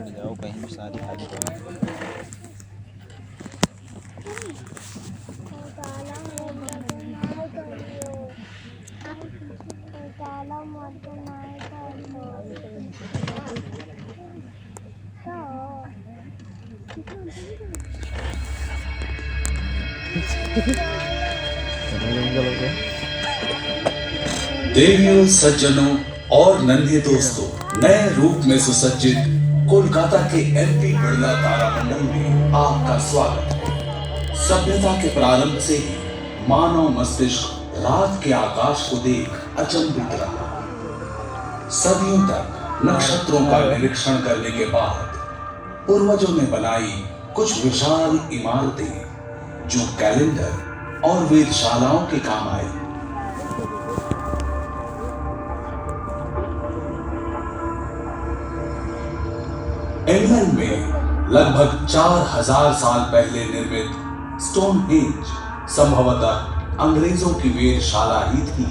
जाओ कहीं भी शादी खाली देवियों, सज्जनों और नन्हे दोस्तों, नए रूप में सुसज्जित कोलकाता के एमपी बिरला तारामंडल में आपका स्वागत है। सभ्यता के प्रारंभ से ही मानव मस्तिष्क रात के आकाश को देख अचंभित रहा। सदियों तक नक्षत्रों का निरीक्षण करने के बाद पूर्वजों ने बनाई कुछ विशाल इमारतें जो कैलेंडर और वेधशालाओं के काम आई। इंग्लैंड में लगभग 4000 साल पहले निर्मित स्टोनहेंज संभवतः अंग्रेजों की वेधशाला ही थी।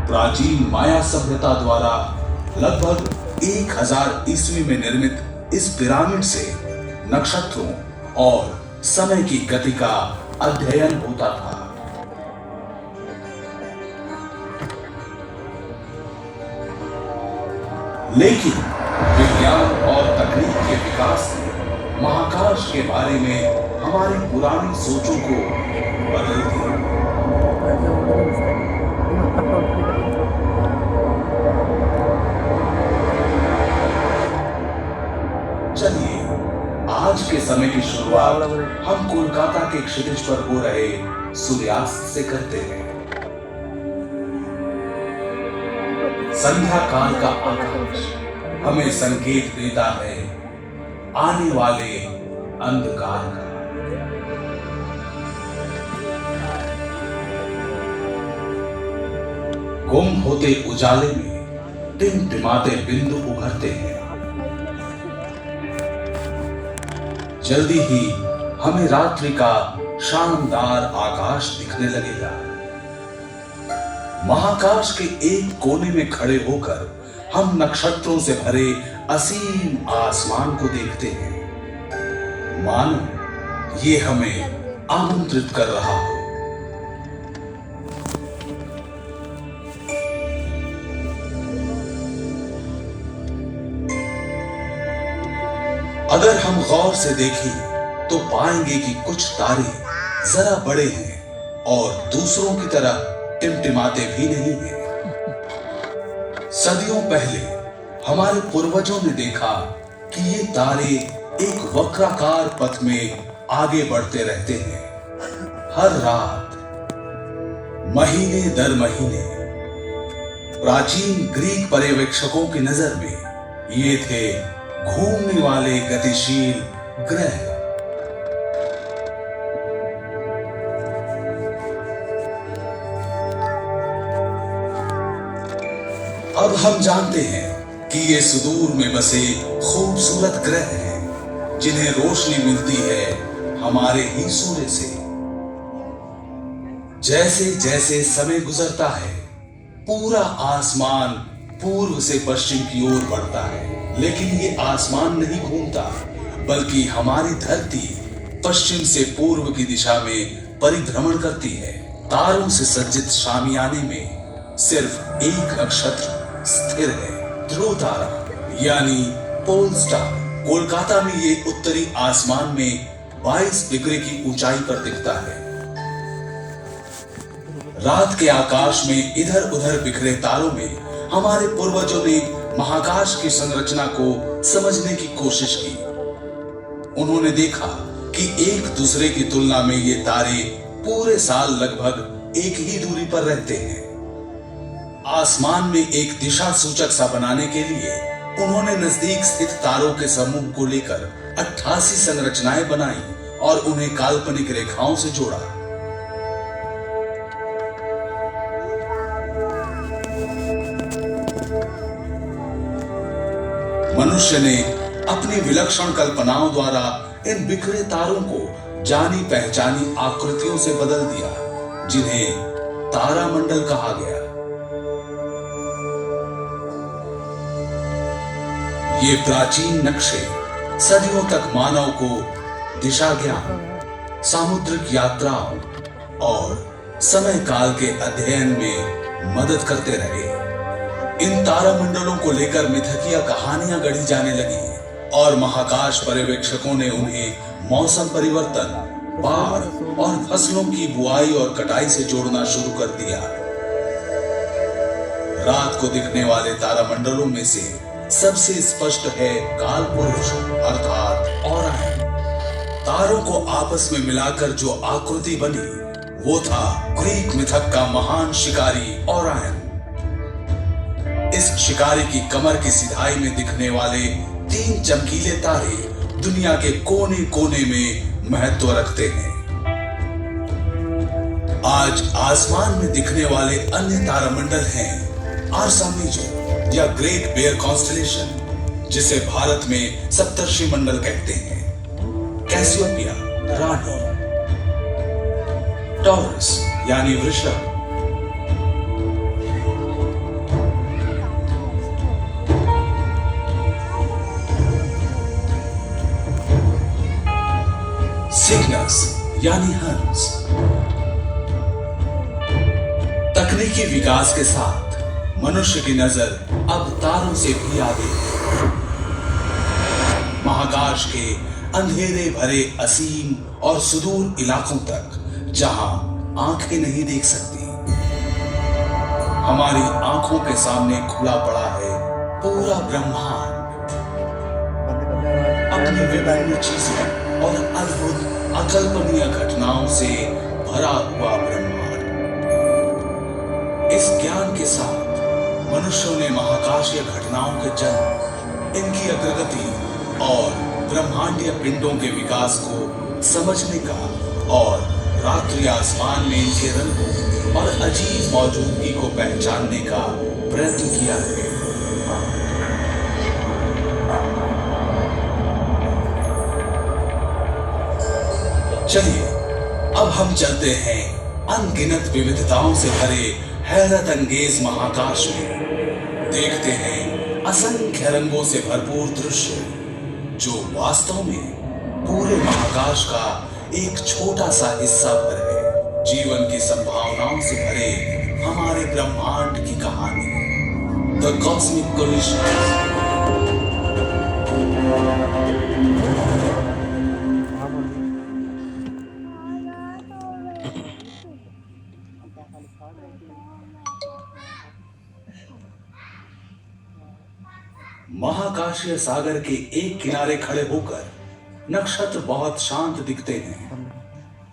प्राचीन माया सभ्यता द्वारा लगभग 1000 ईस्वी में निर्मित इस पिरामिड से नक्षत्रों और समय की गति का अध्ययन होता था। लेकिन विज्ञान और तकनीक के विकास ने महाकाश के बारे में हमारी पुरानी सोचों को बदल दिया। चलिए आज के समय की शुरुआत हम कोलकाता के क्षितिज पर हो रहे सूर्यास्त से करते हैं। संध्या काल का आकाश हमें संकेत देता है आने वाले अंधकार का। गुम होते उजाले में टिमटिमाते बिंदु उभरते हैं। जल्दी ही हमें रात्रि का शानदार आकाश दिखने लगेगा। महाकाश के एक कोने में खड़े होकर हम नक्षत्रों से भरे असीम आसमान को देखते हैं, मानो ये हमें आमंत्रित कर रहा हो। अगर हम गौर से देखें तो पाएंगे कि कुछ तारे जरा बड़े हैं और दूसरों की तरह टिमटिमाते भी नहीं हैं। सदियों पहले हमारे पूर्वजों ने देखा कि ये तारे एक वक्राकार पथ में आगे बढ़ते रहते हैं। हर रात, महीने दर महीने, प्राचीन ग्रीक पर्यवेक्षकों की नजर में ये थे घूमने वाले गतिशील ग्रह। अब हम जानते हैं कि ये सुदूर में बसे खूबसूरत ग्रह हैं, जिन्हें रोशनी मिलती है हमारे ही सूर्य से। जैसे जैसे समय गुजरता है, पूरा आसमान पूर्व से पश्चिम की ओर बढ़ता है, लेकिन ये आसमान नहीं घूमता, बल्कि हमारी धरती पश्चिम से पूर्व की दिशा में परिभ्रमण करती है। तारों से सज्जित शामियाने में सिर्फ एक नक्षत्र स्थिर है, ध्रुव तारा यानी पोल स्टार। कोलकाता में ये उत्तरी आसमान में 22 डिग्री की ऊंचाई पर दिखता है। रात के आकाश में इधर उधर बिखरे तारों में हमारे पूर्वजों ने महाकाश की संरचना को समझने की कोशिश की। उन्होंने देखा कि एक दूसरे की तुलना में ये तारे पूरे साल लगभग एक ही दूरी पर रहते हैं। आसमान में एक दिशा सूचक सा बनाने के लिए उन्होंने नजदीक स्थित तारों के समूह को लेकर 88 संरचनाएं बनाई और उन्हें काल्पनिक रेखाओं से जोड़ा। मनुष्य ने अपनी विलक्षण कल्पनाओं द्वारा इन बिखरे तारों को जानी पहचानी आकृतियों से बदल दिया, जिन्हें तारामंडल कहा गया। ये प्राचीन नक्शे सदियों तक मानव को दिशा ज्ञान, सामुद्रिक यात्राओं और समय काल के अध्ययन में मदद करते रहे। इन तारामंडलों को लेकर मिथकीय कहानियां गढ़ी जाने लगी और महाकाश पर्यवेक्षकों ने उन्हें मौसम परिवर्तन, बाढ़ और फसलों की बुआई और कटाई से जोड़ना शुरू कर दिया। रात को दिखने वाले तारामंडलों में से सबसे स्पष्ट है कालपुरुष अर्थात ओरायन। तारों को आपस में मिलाकर जो आकृति बनी वो था ग्रीक मिथक का महान शिकारी ओरायन। इस शिकारी की कमर की सिधाई में दिखने वाले 3 चमकीले तारे दुनिया के कोने कोने में महत्व रखते हैं। आज आसमान में दिखने वाले अन्य तारामंडल हैं आर्सा मेजर या ग्रेट बेयर कॉन्स्टलेशन, जिसे भारत में सप्तर्षि मंडल कहते हैं, कैसियोपिया रानी, टॉरस यानी वृषभ, सिग्नस यानी हंस। तकनीकी विकास के साथ मनुष्य की नजर अब तारों से भी आगे है। महाकाश के अंधेरे भरे असीम और सुदूर इलाकों तक, जहां आंखें नहीं देख सकती, हमारी आंखों के सामने खुला पड़ा है पूरा ब्रह्मांड। अपनी विभिन्न चीजों और अद्भुत अकल्पनीय घटनाओं से भरा हुआ ब्रह्मांड। इस ज्ञान के साथ मनुष्यों ने महाकाशीय घटनाओं के जन्म, इनकी अग्रगति और ब्रह्मांडीय पिंडों के विकास को समझने का और रात्रि आसमान में इनके रंगों और अजीब मौजूदगी को पहचानने का प्रयत्न किया है। चलिए अब हम चलते हैं अनगिनत विविधताओं से भरे हैरत अंगेज महाकाश में। देखते हैं असंख्य रंगों से भरपूर दृश्य, जो वास्तव में पूरे महाकाश का एक छोटा सा हिस्सा भर है। जीवन की संभावनाओं से भरे हमारे ब्रह्मांड की कहानी, द कॉस्मिक कोलिशन। महाकाशीय सागर के एक किनारे खड़े होकर नक्षत्र बहुत शांत दिखते हैं।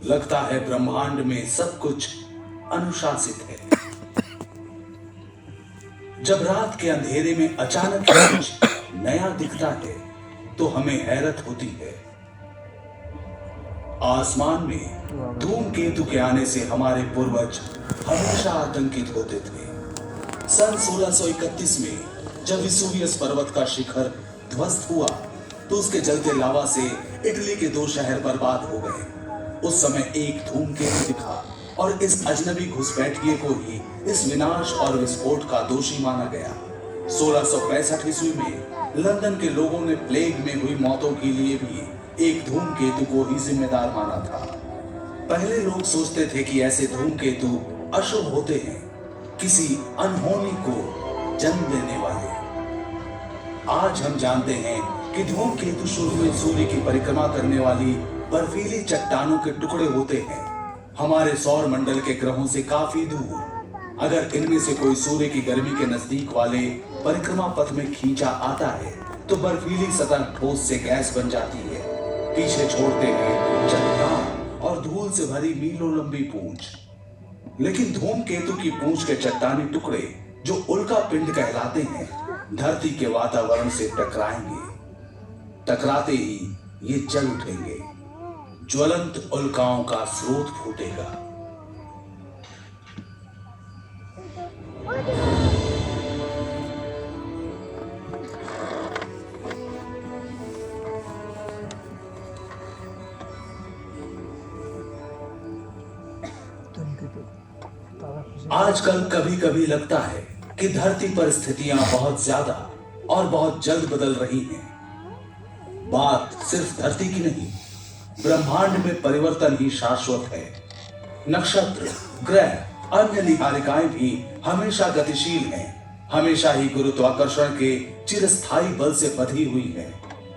लगता है ब्रह्मांड में सब कुछ अनुशासित है। जब रात के अंधेरे में अचानक कुछ नया दिखता है तो हमें हैरत होती है। आसमान में धूमकेतु के आने से हमारे पूर्वज हमेशा आतंकित होते थे। सन 1631 में जब विसुवियस पर्वत का शिखर ध्वस्त हुआ तो उसके जलते लावा से इटली के 2 शहर बर्बाद हो गए। उस समय एक धूमकेतु दिखा और इस अजनबी घुसपैठिए को ही इस विनाश और विस्फोट का दोषी माना गया। 1665 ईस्वी में लंदन के लोगों ने प्लेग में हुई मौतों के लिए भी एक धूमकेतु को ही जिम्मेदार माना था। पहले लोग सोचते थे कि ऐसे धूमकेतु अशुभ होते हैं, किसी अनहोनी को जन्म देने वाले। आज हम जानते हैं कि धूमकेतु शुरू में सूर्य की परिक्रमा करने वाली बर्फीली चट्टानों के टुकड़े होते हैं, हमारे सौर मंडल के ग्रहों से काफी दूर। अगर इनमें से कोई सूर्य की गर्मी के नजदीक वाले परिक्रमा पथ में खींचा आता है तो बर्फीली सतह ठोस से गैस बन जाती है। पीछे छोड़ते हैं चट्टान और धूल से भरी मीलों लंबी पूंछ। लेकिन धूमकेतु की पूंछ के चट्टानी टुकड़े, जो उल्का पिंड कहलाते हैं, धरती के वातावरण से टकराएंगे। टकराते ही ये जल उठेंगे, ज्वलंत उल्काओं का स्रोत फूटेगा। आजकल कभी कभी लगता है कि धरती पर स्थितियां बहुत ज्यादा और बहुत जल्द बदल रही हैं। बात सिर्फ धरती की नहीं, ब्रह्मांड में परिवर्तन ही शाश्वत है। नक्षत्र, ग्रह, अन्य निहारिकाएं भी हमेशा गतिशील हैं, हमेशा ही गुरुत्वाकर्षण के चिरस्थायी बल से बंधी हुई हैं।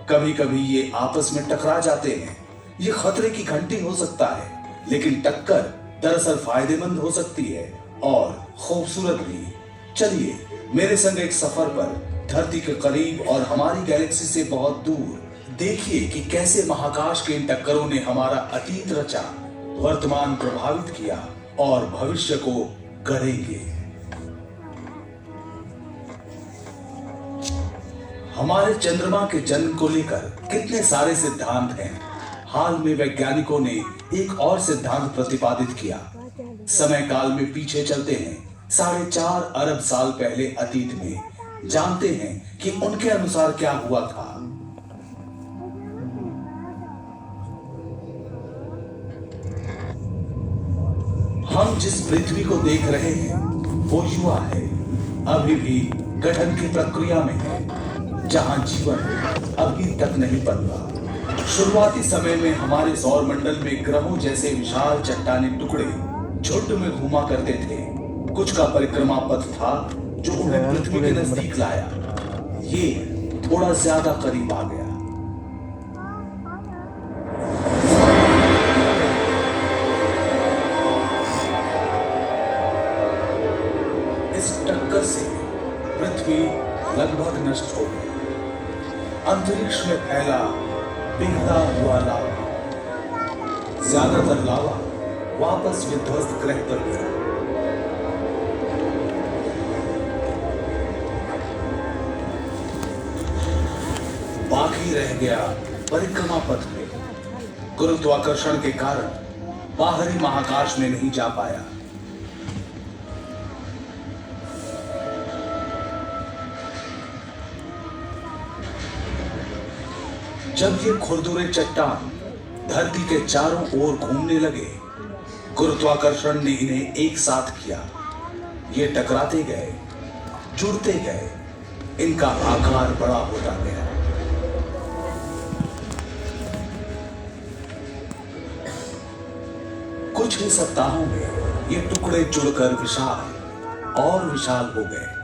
कभी कभी ये आपस में टकरा जाते हैं। ये खतरे की घंटी हो सकता है, लेकिन टक्कर दरअसल फायदेमंद हो सकती है और खूबसूरत भी। चलिए मेरे संग एक सफर पर धरती के करीब और हमारी गैलेक्सी से बहुत दूर देखिए कि कैसे महाकाश के इन टक्करों ने हमारा अतीत रचा, वर्तमान प्रभावित किया और भविष्य को गढ़ेंगे। हमारे चंद्रमा के जन्म को लेकर कितने सारे सिद्धांत हैं। हाल में वैज्ञानिकों ने एक और सिद्धांत प्रतिपादित किया। समय काल में पीछे चलते हैं 4.5 अरब साल पहले अतीत में, जानते हैं कि उनके अनुसार क्या हुआ था। हम जिस पृथ्वी को देख रहे हैं वो युवा है, अभी भी गठन की प्रक्रिया में है, जहां जीवन अभी तक नहीं पनपा। शुरुआती समय में हमारे सौर मंडल में ग्रहों जैसे विशाल चट्टानी टुकड़े झुंड में घूमा करते थे। कुछ का परिक्रमा पथ था जो उन्हें पृथ्वी के नजदीक लाया। ये थोड़ा ज्यादा करीब आ गया। इस टक्कर से पृथ्वी लगभग नष्ट हो गई। अंतरिक्ष में फैला पिघला हुआ लावा, ज्यादातर लावा वापस विध्वस्त ग्रह पर गिरा। बाकी रह गया परिक्रमा पथ में, गुरुत्वाकर्षण के कारण बाहरी महाकाश में नहीं जा पाया। जब ये खुरदुरे चट्टान धरती के चारों ओर घूमने लगे, गुरुत्वाकर्षण ने इन्हें एक साथ किया। ये टकराते गए, जुड़ते गए, इनका आकार बड़ा होता गया। कुछ ही सप्ताहों में ये टुकड़े जुड़कर विशाल और विशाल हो गए।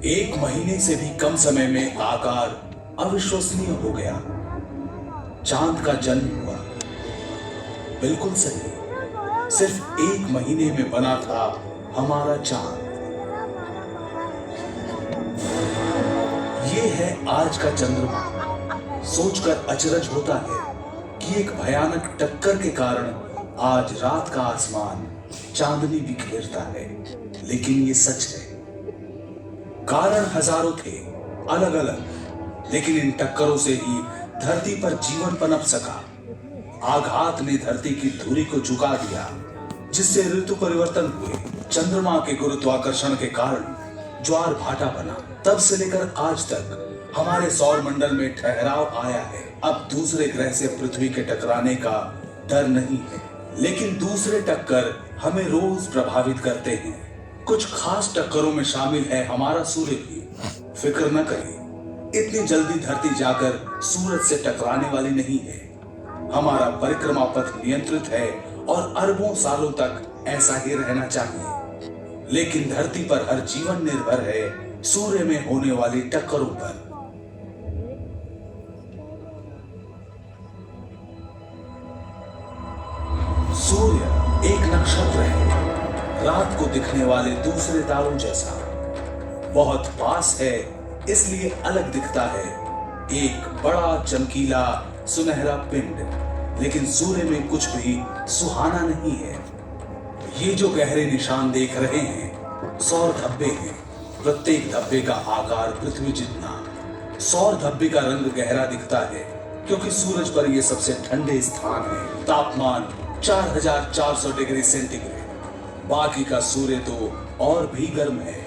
एक महीने से भी कम समय में आकार अविश्वसनीय हो गया। चांद का जन्म हुआ। बिल्कुल सही, सिर्फ एक महीने में बना था हमारा चांद। ये है आज का चंद्रमा। सोचकर अचरज होता है कि एक भयानक टक्कर के कारण आज रात का आसमान चांदनी बिखेरता है, लेकिन ये सच है। कारण हजारों थे, अलग अलग, लेकिन इन टक्करों से ही धरती पर जीवन पनप सका। आघात ने धरती की धुरी को झुका दिया, जिससे ऋतु परिवर्तन हुए। चंद्रमा के गुरुत्वाकर्षण के कारण ज्वार भाटा बना। तब से लेकर आज तक हमारे सौर मंडल में ठहराव आया है। अब दूसरे ग्रह से पृथ्वी के टकराने का डर नहीं है, लेकिन दूसरे टक्कर हमें रोज प्रभावित करते हैं। कुछ खास टक्करों में शामिल है हमारा सूर्य भी। फिक्र न करें, इतनी जल्दी धरती जाकर सूरज से टकराने वाली नहीं है। हमारा परिक्रमा पथ नियंत्रित है और अरबों सालों तक ऐसा ही रहना चाहिए। लेकिन धरती पर हर जीवन निर्भर है सूर्य में होने वाली टक्करों पर। सूर्य एक नक्षत्र है, रात को दिखने वाले दूसरे तारों जैसा। बहुत पास है इसलिए अलग दिखता है, एक बड़ा चमकीला सुनहरा पिंड, लेकिन सूर्य में कुछ भी सुहाना नहीं है। ये जो गहरे निशान देख रहे हैं सौर धब्बे हैं। प्रत्येक धब्बे का आकार पृथ्वी जितना। सौर धब्बे का रंग गहरा दिखता है क्योंकि सूरज पर यह सबसे ठंडे स्थान है। तापमान 4400 डिग्री सेंटीग्रेड। बाकी का सूर्य तो और भी गर्म है।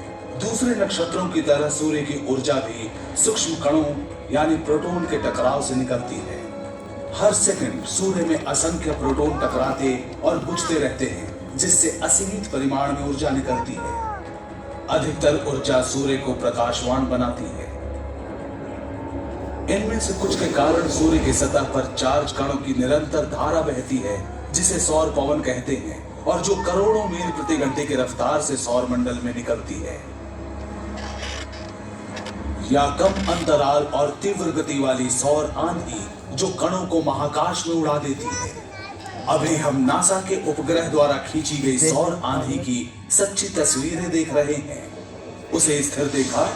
दूसरे नक्षत्रों की तरह सूर्य की ऊर्जा भी सूक्ष्म कणों यानी प्रोटॉन के टकराव से निकलती है। हर सेकंड सूर्य में असंख्य प्रोटॉन टकराते और बुझते रहते हैं, जिससे असीमित परिमाण में ऊर्जा निकलती है। अधिकतर ऊर्जा सूर्य को प्रकाशवान बनाती है। इनमें से कुछ के कारण सूर्य की सतह पर चार्ज कणों की निरंतर धारा बहती है, जिसे सौर पवन कहते हैं, और जो करोड़ों मील प्रति घंटे की रफ्तार से सौर मंडल में निकलती है। या कम अंतराल और तीव्र गति वाली सौर आंधी जो कणों को महाकाश में उड़ा देती है। अभी हम नासा के उपग्रह द्वारा खींची गई सौर आंधी की सच्ची तस्वीरें देख रहे हैं। उसे स्थिर देखा।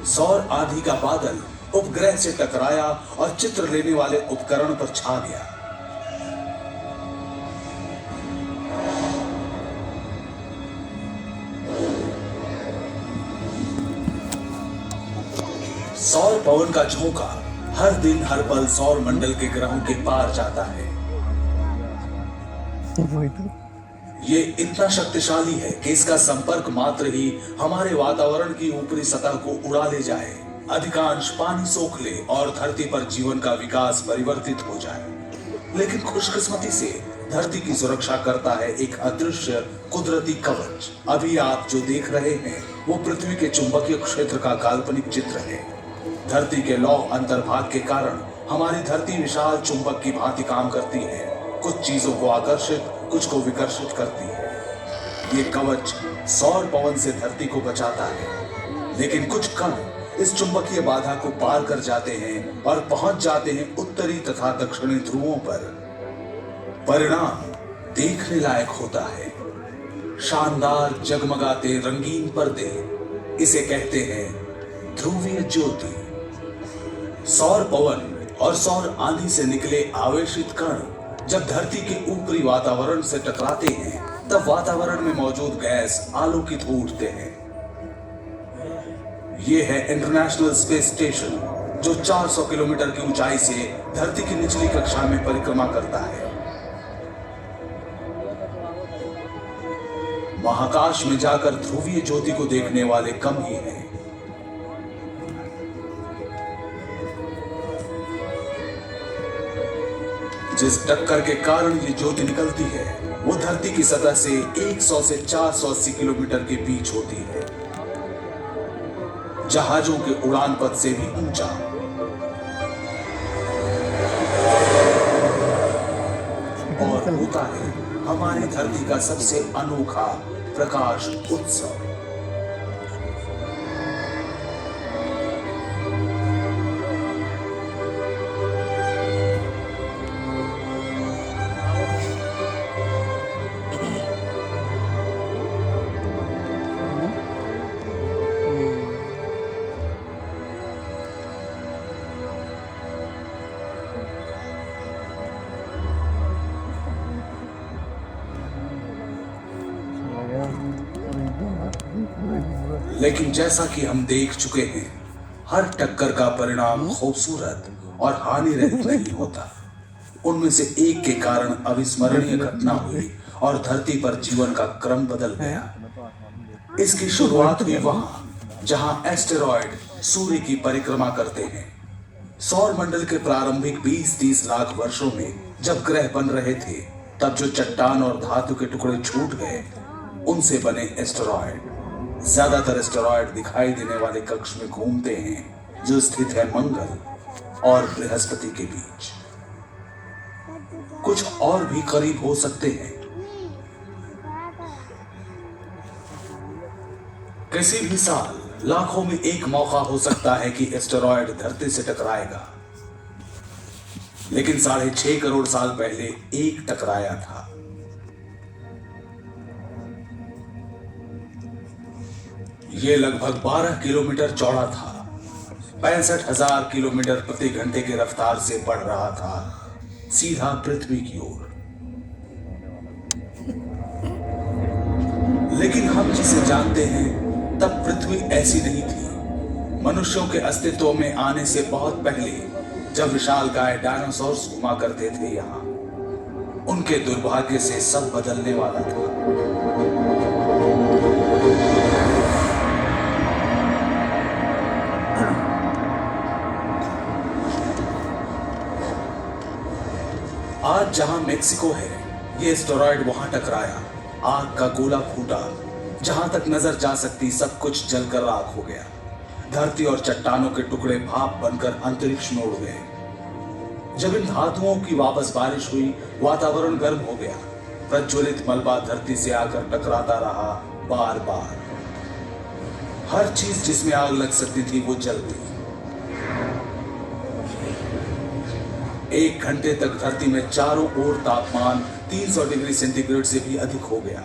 सौर आंधी का बादल उपग्रह से टकराया और चित्र लेने वाले उपकरण पर छा गया। सौर पवन का झोंका हर दिन हर पल सौर मंडल के ग्रहों के पार जाता है। ये इतना शक्तिशाली है कि इसका संपर्क मात्र ही हमारे वातावरण की ऊपरी सतह को उड़ा ले जाए, अधिकांश पानी सोख ले और धरती पर जीवन का विकास परिवर्तित हो जाए। लेकिन खुशकिस्मती से धरती की सुरक्षा करता है एक अदृश्य कुदरती कवच। अभी आप जो देख रहे हैं वो पृथ्वी के चुंबकीय क्षेत्र का काल्पनिक चित्र है। धरती के लौ अंतर्भाग के कारण हमारी धरती विशाल चुंबक की भांति काम करती है। कुछ चीजों को आकर्षित, कुछ को विकर्षित करती है। ये कवच सौर पवन से धरती को बचाता है, लेकिन कुछ कण इस चुंबकीय बाधा को पार कर जाते हैं और पहुंच जाते हैं उत्तरी तथा दक्षिणी ध्रुवों पर। परिणाम देखने लायक होता है। शानदार जगमगाते रंगीन पर्दे, इसे कहते हैं ध्रुवीय ज्योति। सौर पवन और सौर आंधी से निकले आवेशित कण जब धरती के ऊपरी वातावरण से टकराते हैं, तब वातावरण में मौजूद गैस आलोकित हो उठते हैं। ये है इंटरनेशनल स्पेस स्टेशन, जो 400 किलोमीटर की ऊंचाई से धरती की निचली कक्षा में परिक्रमा करता है। महाकाश में जाकर ध्रुवीय ज्योति को देखने वाले कम ही हैं। जिस टक्कर के कारण ये ज्योति निकलती है वो धरती की सतह से 100 से 480 किलोमीटर के बीच होती है, जहाजों के उड़ान पथ से भी ऊंचा। और होता है हमारी धरती का सबसे अनोखा प्रकाश उत्सव। लेकिन जैसा कि हम देख चुके हैं, हर टक्कर का परिणाम खूबसूरत और हानि रहित नहीं होता। उनमें से एक के कारण अविस्मरणीय घटना हुई और धरती पर जीवन का क्रम बदल गया। इसकी शुरुआत हुई वहां जहां एस्टेरॉयड सूर्य की परिक्रमा करते हैं। सौर मंडल के प्रारंभिक 20-30 लाख वर्षों में जब ग्रह बन रहे थे, तब जो चट्टान और धातु के टुकड़े छूट गए, उनसे बने एस्टेरॉयड। ज्यादातर एस्टेरॉयड दिखाई देने वाले कक्ष में घूमते हैं, जो स्थित है मंगल और बृहस्पति के बीच। कुछ और भी करीब हो सकते हैं। किसी भी साल लाखों में एक मौका हो सकता है कि एस्टेरॉयड धरती से टकराएगा, लेकिन 6.5 करोड़ साल पहले एक टकराया था। ये लगभग 12 किलोमीटर चौड़ा था, 65,000 किलोमीटर प्रति घंटे की रफ्तार से बढ़ रहा था सीधा पृथ्वी की ओर। लेकिन हम जिसे जानते हैं तब पृथ्वी ऐसी नहीं थी। मनुष्यों के अस्तित्व में आने से बहुत पहले, जब विशालकाय डायनासोर्स घुमा करते थे यहां, उनके दुर्भाग्य से सब बदलने वाला था। आज जहां मेक्सिको है, ये एस्टेरॉयड वहां टकराया, आग का गोला फूटा, जहां तक नजर जा सकती सब कुछ जलकर राख हो गया। धरती और चट्टानों के टुकड़े भाप बनकर अंतरिक्ष में उड़ गए। जब इन धातुओं की वापस बारिश हुई, वातावरण गर्म हो गया। प्रज्वलित मलबा धरती से आकर टकराता रहा बार बार। हर चीज जिसमें आग लग सकती थी वो जल गई। 1 घंटे तक धरती में चारों ओर तापमान 300 डिग्री सेंटीग्रेड से भी अधिक हो गया,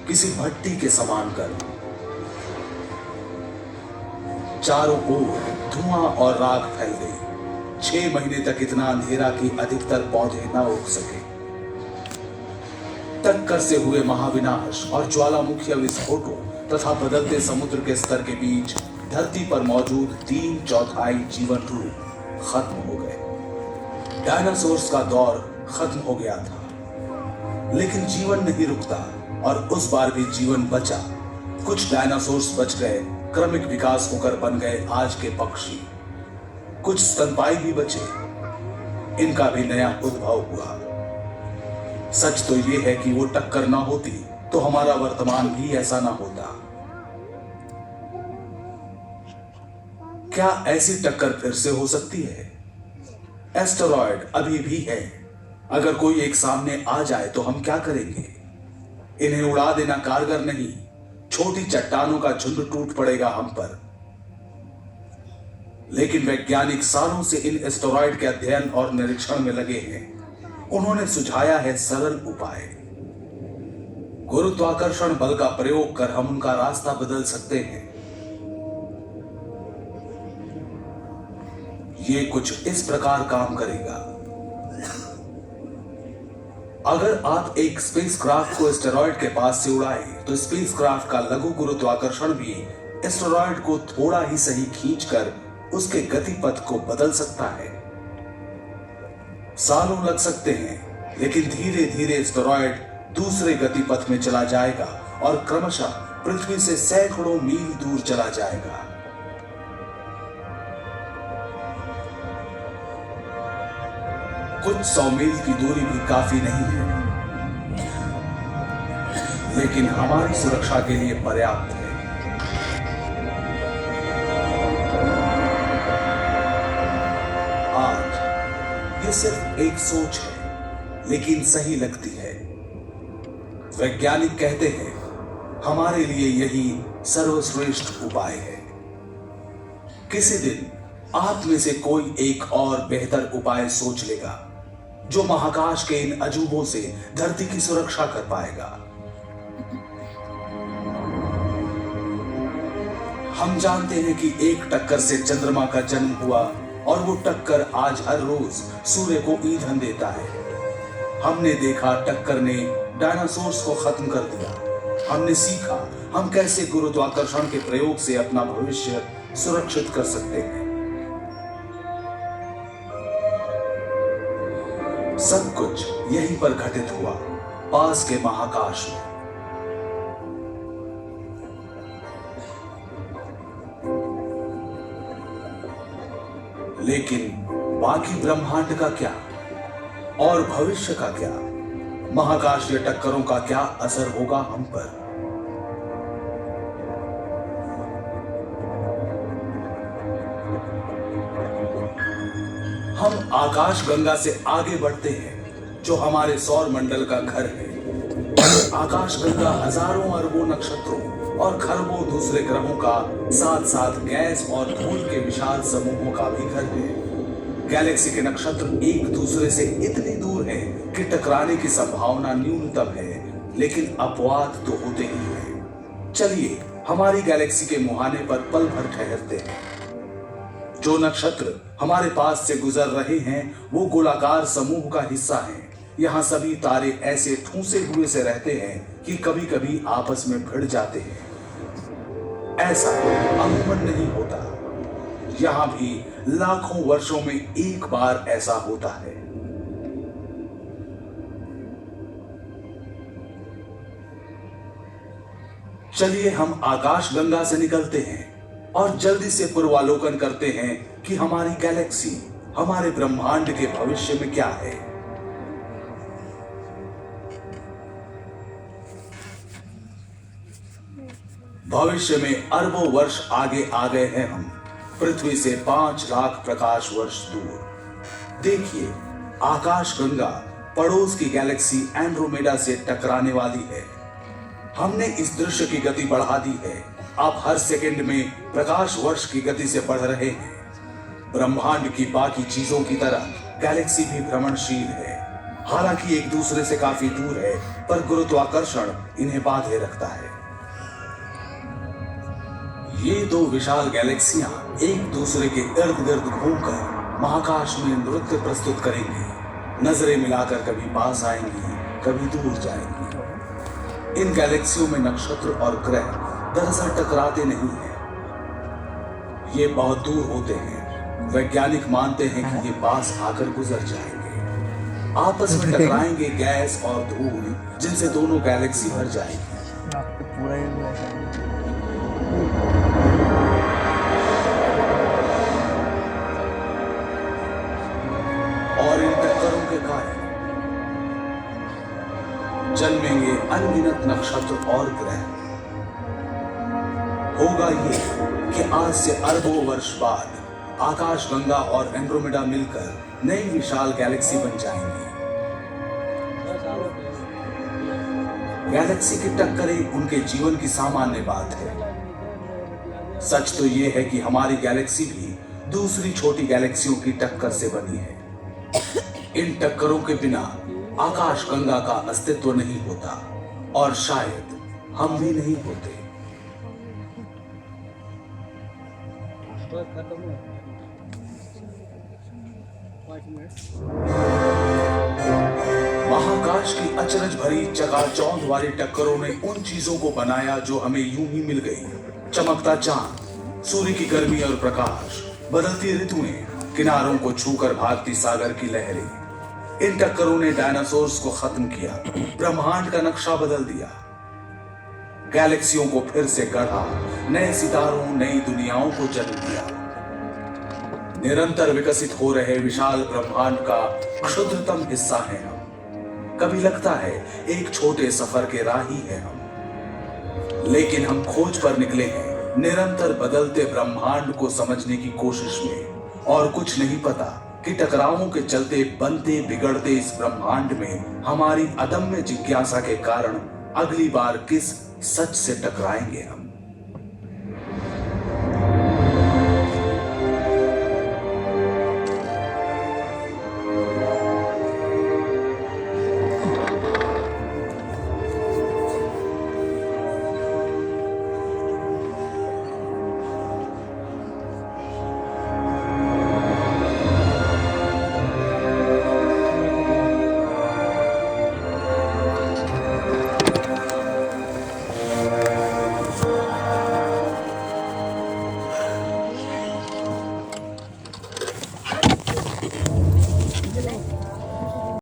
किसी भट्टी के समान गर्म। चारों ओर धुआं और राख फैल गई। 6 महीने तक इतना अंधेरा कि अधिकतर पौधे न उग सके। टक्कर से हुए महाविनाश और ज्वालामुखी विस्फोटों तथा बदलते समुद्र के स्तर के बीच धरती पर मौजूद 3/4 जीवन रूप खत्म हो गए। डायनासोर्स का दौर खत्म हो गया था, लेकिन जीवन नहीं रुकता और उस बार भी जीवन बचा। कुछ डायनासोर्स बच गए, क्रमिक विकास होकर बन गए आज के पक्षी। कुछ स्तनपायी भी बचे, इनका भी नया उद्भव हुआ। सच तो यह है कि वो टक्कर ना होती तो हमारा वर्तमान भी ऐसा ना होता। क्या ऐसी टक्कर फिर से हो सकती है? एस्टेरॉयड अभी भी है। अगर कोई एक सामने आ जाए तो हम क्या करेंगे? इन्हें उड़ा देना कारगर नहीं, छोटी चट्टानों का झुंड टूट पड़ेगा हम पर। लेकिन वैज्ञानिक सालों से इन एस्टेरॉयड के अध्ययन और निरीक्षण में लगे हैं। उन्होंने सुझाया है सरल उपाय। गुरुत्वाकर्षण बल का प्रयोग कर हम उनका रास्ता बदल सकते हैं। ये कुछ इस प्रकार काम करेगा। अगर आप एक स्पेसक्राफ्ट को एस्टेरॉयड के पास से उड़ाएं, तो स्पेसक्राफ्ट का लघु गुरुत्वाकर्षण भी एस्टेरॉयड को थोड़ा ही सही खींचकर उसके गतिपथ को बदल सकता है। सालों लग सकते हैं, लेकिन धीरे धीरे एस्टेरॉयड दूसरे गतिपथ में चला जाएगा और क्रमशः पृथ्वी से सैकड़ों मील दूर चला जाएगा। कुछ 100 मील की दूरी भी काफी नहीं है, लेकिन हमारी सुरक्षा के लिए पर्याप्त है। आज ये सिर्फ एक सोच है, लेकिन सही लगती है। वैज्ञानिक कहते हैं हमारे लिए यही सर्वश्रेष्ठ उपाय है। किसी दिन आप में से कोई एक और बेहतर उपाय सोच लेगा, जो महाकाश के इन अजूबों से धरती की सुरक्षा कर पाएगा। हम जानते हैं कि एक टक्कर से चंद्रमा का जन्म हुआ और वो टक्कर आज हर रोज सूर्य को ईंधन देता है। हमने देखा टक्कर ने डायनासोर्स को खत्म कर दिया। हमने सीखा हम कैसे गुरुत्वाकर्षण के प्रयोग से अपना भविष्य सुरक्षित कर सकते हैं। सब कुछ यहीं पर घटित हुआ, पास के महाकाश में। लेकिन बाकी ब्रह्मांड का क्या और भविष्य का क्या? महाकाशीय टक्करों का क्या असर होगा हम पर? हम आकाश गंगा से आगे बढ़ते हैं, जो हमारे सौर मंडल का घर है। आकाश गंगा हजारों अरबों नक्षत्रों और खरबों दूसरे ग्रहों का, साथ साथ गैस और धूल के विशाल समूहों का भी घर है। गैलेक्सी के नक्षत्र एक दूसरे से इतनी दूर हैं कि टकराने की संभावना न्यूनतम है, लेकिन अपवाद तो होते ही हैं। चलिए हमारी गैलेक्सी के मुहाने पर पल भर ठहरते हैं। जो नक्षत्र हमारे पास से गुजर रहे हैं वो गोलाकार समूह का हिस्सा हैं। यहाँ सभी तारे ऐसे ठूंसे हुए से रहते हैं कि कभी कभी आपस में भिड़ जाते हैं। ऐसा अमूमन नहीं होता। यहाँ भी लाखों वर्षों में एक बार ऐसा होता है। चलिए हम आकाश गंगा से निकलते हैं और जल्दी से पूर्वालोकन करते हैं कि हमारी गैलेक्सी, हमारे ब्रह्मांड के भविष्य में क्या है। भविष्य में अरबों वर्ष आगे आ गए हैं हम, पृथ्वी से 5 लाख प्रकाश वर्ष दूर। देखिए, आकाश गंगा पड़ोस की गैलेक्सी एंड्रोमेडा से टकराने वाली है। हमने इस दृश्य की गति बढ़ा दी है। आप हर सेकंड में प्रकाश वर्ष की गति से बढ़ रहे हैं। ब्रह्मांड की बाकी चीजों की तरह गैलेक्सी भी भ्रमणशील है। हालांकि एक दूसरे से काफी दूर है, पर गुरुत्वाकर्षण इन्हें बांधे रखता है। ये दो विशाल गैलेक्सियां एक दूसरे के इर्द गिर्द घूमकर महाकाश में नृत्य प्रस्तुत करेंगी। नजरें मिलाकर कभी पास आएंगी, कभी दूर जाएंगी। इन गैलेक्सियों में नक्षत्र और ग्रह दरअसल टकराते नहीं हैं। ये बहुत दूर होते हैं। वैज्ञानिक मानते हैं कि ये पास आकर गुजर जाएंगे। आपस में टकराएंगे गैस और धूल, जिनसे दोनों गैलेक्सी भर जाएंगी। और इन टक्करों के कारण जन्मेंगे अनगिनत नक्षत्र और ग्रह। होगा ये कि आज से अरबों वर्ष बाद आकाश गंगा और एंड्रोमेडा मिलकर नई विशाल गैलेक्सी बन जाएंगी। गैलेक्सी की टक्करें उनके जीवन की सामान्य बात है। सच तो यह है कि हमारी गैलेक्सी भी दूसरी छोटी गैलेक्सियों की टक्कर से बनी है। इन टक्करों के बिना आकाश गंगा का अस्तित्व नहीं होता और शायद हम भी नहीं होते। महाकाश की अचरज भरी चकाचौंध वाली टक्करों ने उन चीजों को बनाया जो हमें यूं ही मिल गई। चमकता चांद, सूर्य की गर्मी और प्रकाश, बदलती ऋतुएं, किनारों को छूकर भागती सागर की लहरें। इन टक्करों ने डायनासोर्स को खत्म किया, ब्रह्मांड का नक्शा बदल दिया, गैलेक्सियों को फिर से गढ़ा, नए सितारों, नई दुनियाओं को जन्म दिया। निरंतर विकसित हो रहे विशाल ब्रह्मांड का क्षुद्रतम हिस्सा है हम। कभी लगता है एक छोटे सफर के राही है हम, लेकिन हम खोज पर निकले हैं निरंतर बदलते ब्रह्मांड को समझने की कोशिश में। और कुछ नहीं पता कि टकरावों के चलते बनते बिगड़ते इस ब्रह्मांड में हमारी अदम्य जिज्ञासा के कारण अगली बार किस सच से टकराएंगे हम।